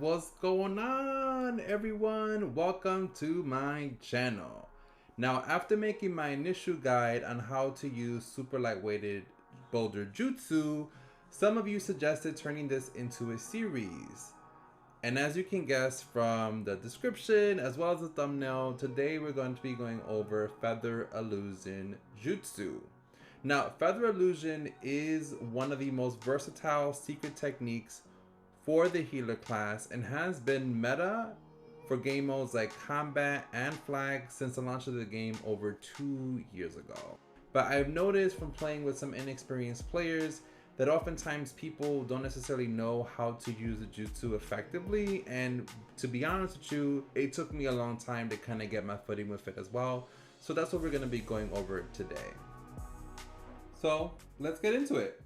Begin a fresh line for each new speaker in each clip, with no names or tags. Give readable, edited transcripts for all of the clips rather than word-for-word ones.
What's going on, everyone? Welcome to my channel. Now, after making my initial guide on how to use super lightweighted boulder jutsu, some of you suggested turning this into a series. And as you can guess from the description as well as the thumbnail, today we're going to be going over Feather Illusion Jutsu. Now, Feather Illusion is one of the most versatile secret techniques for the healer class and has been meta for game modes like combat and flag since the launch of the game over 2 years ago. But I've noticed from playing with some inexperienced players that oftentimes people don't necessarily know how to use the jutsu effectively, and to be honest with you, it took me a long time to kind of get my footing with it as well. So that's what we're going to be going over today. So let's get into it.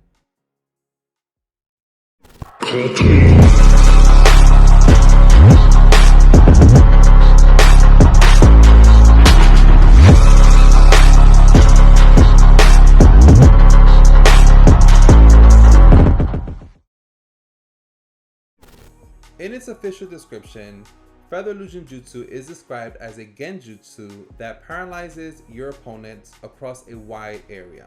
In its official description, Feather Illusion Jutsu is described as a genjutsu that paralyzes your opponents across a wide area,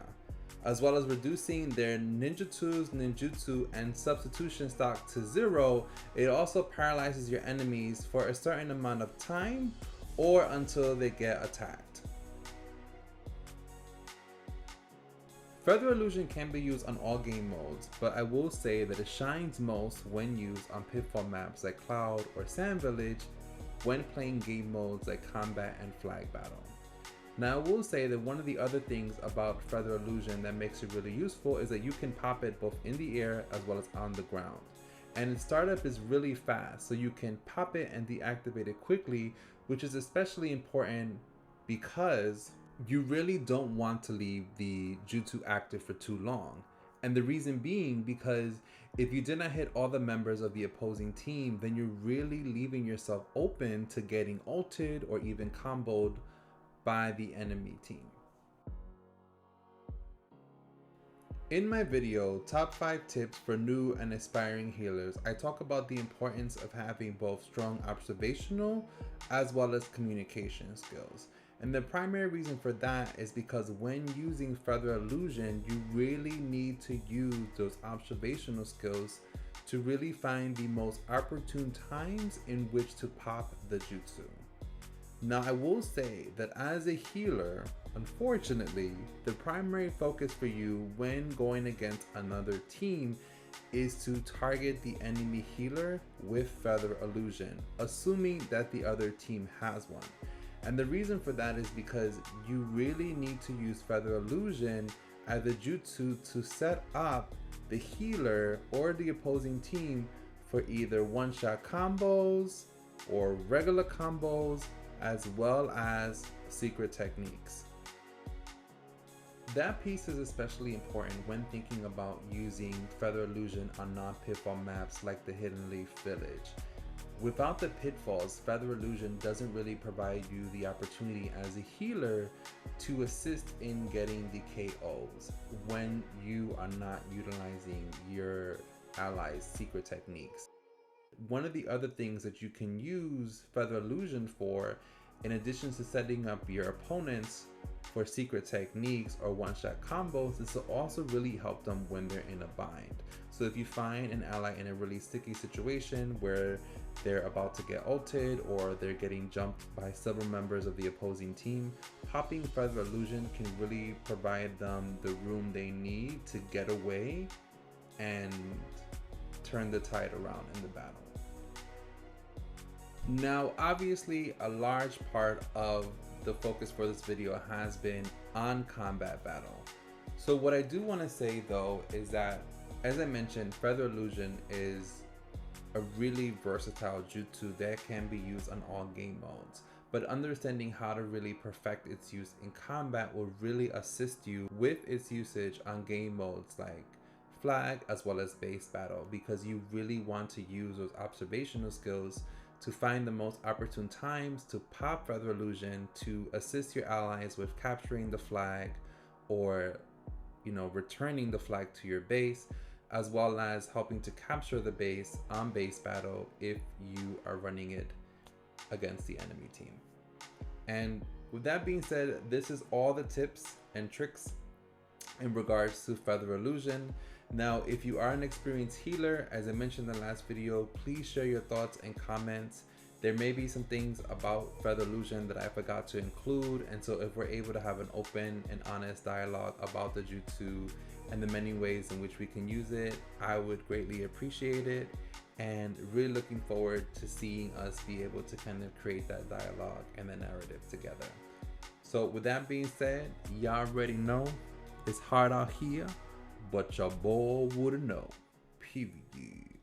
as well as reducing their ninjutsu, and substitution stock to 0. It also paralyzes your enemies for a certain amount of time or until they get attacked. Feather Illusion can be used on all game modes, but I will say that it shines most when used on pitfall maps like Cloud or Sand Village when playing game modes like Combat and Flag Battle. Now, I will say that one of the other things about Feather Illusion that makes it really useful is that you can pop it both in the air as well as on the ground. And its startup is really fast, so you can pop it and deactivate it quickly, which is especially important because you really don't want to leave the jutsu active for too long. And the reason being because if you did not hit all the members of the opposing team, then you're really leaving yourself open to getting ulted or even comboed by the enemy team. In my video, Top 5 Tips for New and Aspiring Healers, I talk about the importance of having both strong observational as well as communication skills. And the primary reason for that is because when using Feather Illusion, you really need to use those observational skills to really find the most opportune times in which to pop the jutsu. Now, I will say that as a healer, unfortunately, the primary focus for you when going against another team is to target the enemy healer with Feather Illusion, assuming that the other team has one. And the reason for that is because you really need to use Feather Illusion as a jutsu to set up the healer or the opposing team for either one-shot combos or regular combos, as well as secret techniques. That piece is especially important when thinking about using Feather Illusion on non-pitfall maps like the Hidden Leaf Village. Without the pitfalls, Feather Illusion doesn't really provide you the opportunity as a healer to assist in getting the KOs when you are not utilizing your allies' secret techniques. One of the other things that you can use Feather Illusion for, in addition to setting up your opponents for secret techniques or one-shot combos, is to also really help them when they're in a bind. So if you find an ally in a really sticky situation where they're about to get ulted or they're getting jumped by several members of the opposing team, popping Feather Illusion can really provide them the room they need to get away and turn the tide around in the battle. Now, obviously, a large part of the focus for this video has been on combat battle. So what I do want to say though is that, as I mentioned, Feather Illusion is a really versatile jutsu that can be used on all game modes. But understanding how to really perfect its use in combat will really assist you with its usage on game modes like flag as well as base battle, because you really want to use those observational skills to find the most opportune times to pop Feather Illusion to assist your allies with capturing the flag or, returning the flag to your base, as well as helping to capture the base on base battle if you are running it against the enemy team. And with that being said, this is all the tips and tricks in regards to Feather Illusion. Now, if you are an experienced healer, as I mentioned in the last video, please share your thoughts and comments. There may be some things about Feather Illusion that I forgot to include, and so if we're able to have an open and honest dialogue about the jutsu and the many ways in which we can use it, I would greatly appreciate it, and really looking forward to seeing us be able to kind of create that dialogue and the narrative together. So with that being said, y'all already know it's hard out here, but your boy wouldn't know. Period.